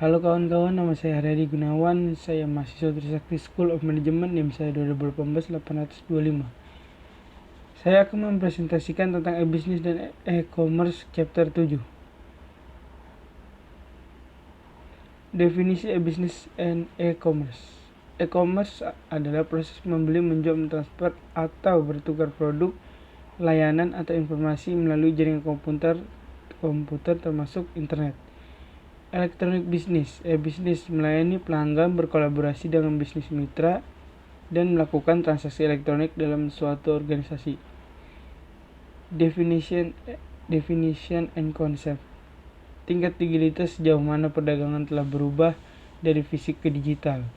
Halo kawan-kawan, nama saya Haryadi Gunawan. Saya mahasiswa Trisakti School of Management, NIM saya 2018-825. Saya akan mempresentasikan tentang e-business dan e-commerce chapter 7. Definisi e-business and e-commerce. E-commerce adalah proses membeli, menjual, mentransfer, atau bertukar produk, layanan, atau informasi melalui jaringan komputer termasuk internet. Electronic business, e-business melayani pelanggan, berkolaborasi dengan bisnis mitra, dan melakukan transaksi elektronik dalam suatu organisasi. Definition and concept. Tingkat legalitas sejauh mana perdagangan telah berubah dari fisik ke digital.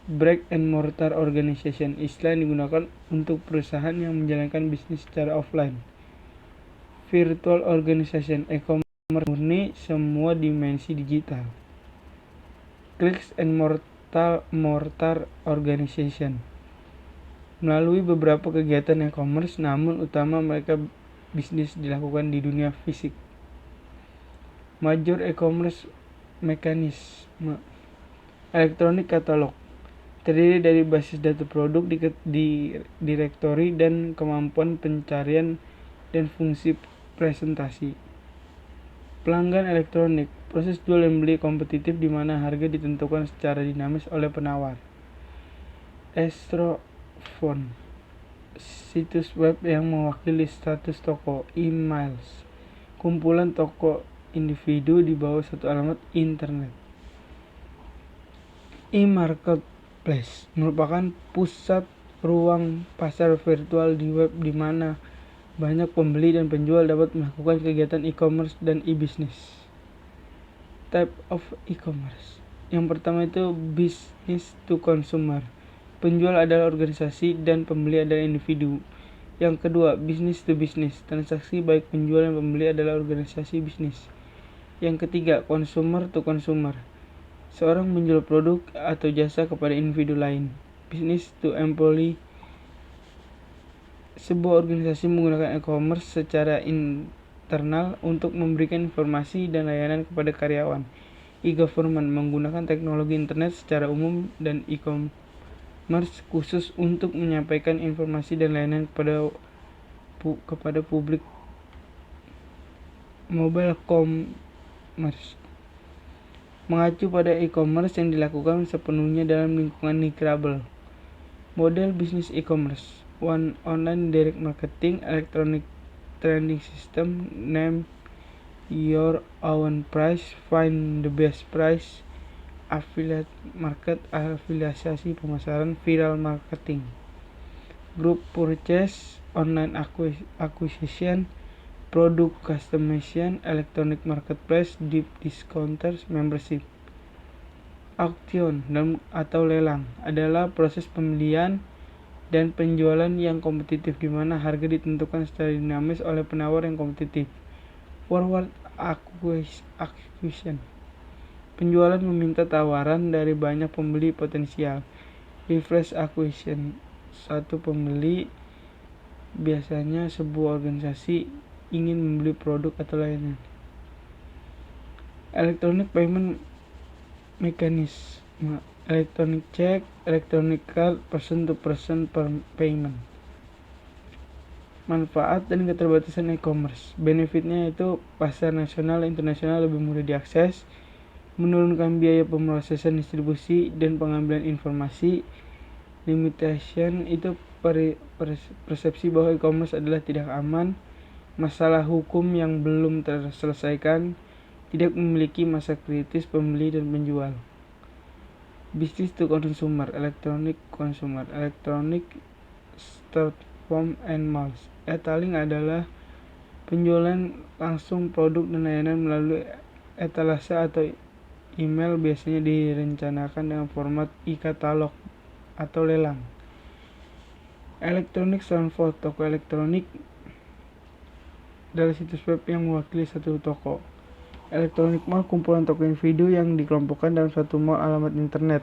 Brick and mortar organization, istilah yang digunakan untuk perusahaan yang menjalankan bisnis secara offline. Virtual organization, e-commerce murni semua dimensi digital. Clicks and mortar organization, melalui beberapa kegiatan e-commerce, namun utama mereka bisnis dilakukan di dunia fisik. Major e-commerce mekanisme. Elektronik katalog, terdiri dari basis data produk, direktori, dan kemampuan pencarian dan fungsi presentasi. Pelanggan elektronik, proses jual dan beli kompetitif di mana harga ditentukan secara dinamis oleh penawar. Phone, situs web yang mewakili status toko. Emails, kumpulan toko individu di bawah satu alamat internet. E-marketplace merupakan pusat ruang pasar virtual di web di mana banyak pembeli dan penjual dapat melakukan kegiatan e-commerce dan e-business. Type of e-commerce. Yang pertama itu business to consumer. Penjual adalah organisasi dan pembeli adalah individu. Yang kedua, business to business. Transaksi baik penjual dan pembeli adalah organisasi bisnis. Yang ketiga, consumer to consumer. Seorang menjual produk atau jasa kepada individu lain. Business to employee. Sebuah organisasi menggunakan e-commerce secara internal untuk memberikan informasi dan layanan kepada karyawan. E-government menggunakan teknologi internet secara umum dan e-commerce khusus untuk menyampaikan informasi dan layanan kepada publik. Mobile commerce mengacu pada e-commerce yang dilakukan sepenuhnya dalam lingkungan nirkabel. Model bisnis e-commerce: online direct marketing, electronic trending system, name your own price, find the best price, affiliate market, afiliasi pemasaran, viral marketing. Group purchase, online acquisition, product customization, electronic marketplace, deep discounters, membership. Auction atau lelang adalah proses pembelian dan penjualan yang kompetitif di mana harga ditentukan secara dinamis oleh penawar yang kompetitif. Forward acquisition, penjualan meminta tawaran dari banyak pembeli potensial. Reverse acquisition, satu pembeli, biasanya sebuah organisasi, ingin membeli produk atau layanan. Electronic payment mechanism, electronic check, electronic card, person to person payment. Manfaat dan keterbatasan e-commerce. Benefitnya itu pasar nasional dan internasional lebih mudah diakses, menurunkan biaya pemrosesan, distribusi, dan pengambilan informasi. Limitation itu persepsi bahwa e-commerce adalah tidak aman, masalah hukum yang belum terselesaikan, tidak memiliki masa kritis pembeli dan penjual. Business to consumer, electronic consumer, electronic start form and malls. E-tailing adalah penjualan langsung produk dan layanan melalui etalase atau email, biasanya direncanakan dengan format e-katalog atau lelang. Electronic storefront, toko elektronik adalah situs web yang mewakili satu toko. Electronic mall, kumpulan toko individu yang dikelompokkan dalam satu mall alamat internet.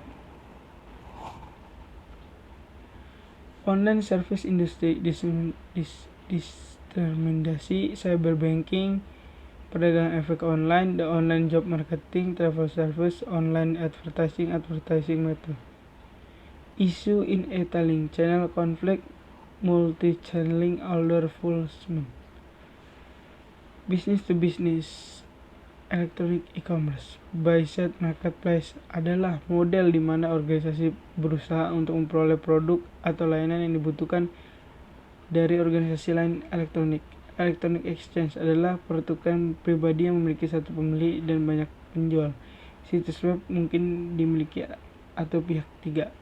Online service industry, disintermediasi, cyberbanking, perdagangan efek online, the online job marketing, travel service, online advertising method. Issue in e-tailing, channel conflict, multi-channeling, order fulfillment. Business to business, electronic e-commerce, buy-side marketplace adalah model di mana organisasi berusaha untuk memperoleh produk atau layanan yang dibutuhkan dari organisasi lain elektronik. Electronic exchange adalah pertukaran pribadi yang memiliki satu pembeli dan banyak penjual. Situs web mungkin dimiliki atau pihak ketiga.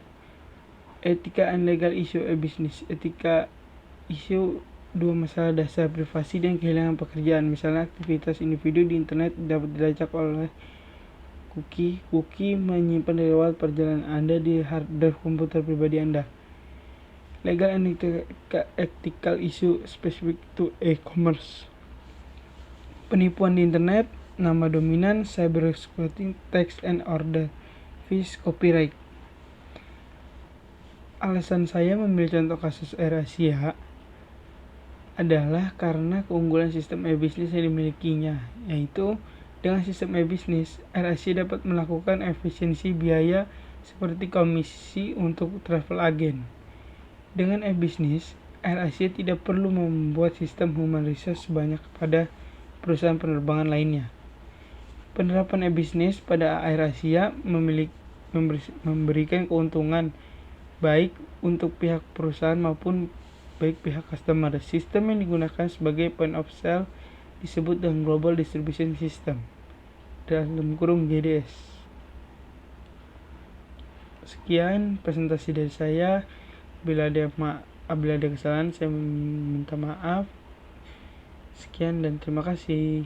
Etika and legal issue e-business. Etika isu dua masalah dasar, privasi dan kehilangan pekerjaan. Misalnya aktivitas individu di internet dapat dilacak oleh cookie. Cookie menyimpan riwayat perjalanan Anda di hard drive komputer pribadi Anda. Legal and ethical issue specific to e-commerce. Penipuan di internet, nama dominan, cyber exploiting, text and order, fees, copyright. Alasan saya memilih contoh kasus AirAsia adalah karena keunggulan sistem e-business yang dimilikinya, yaitu dengan sistem e-business, AirAsia dapat melakukan efisiensi biaya seperti komisi untuk travel agent. Dengan e-business, AirAsia tidak perlu membuat sistem human resource sebanyak pada perusahaan penerbangan lainnya. Penerapan e-business pada AirAsia memberikan keuntungan baik untuk pihak perusahaan maupun baik pihak customer. Sistem yang digunakan sebagai point of sale disebut dengan Global Distribution System (GDS). Sekian presentasi dari saya. Bila ada kesalahan, saya minta maaf. Sekian dan terima kasih.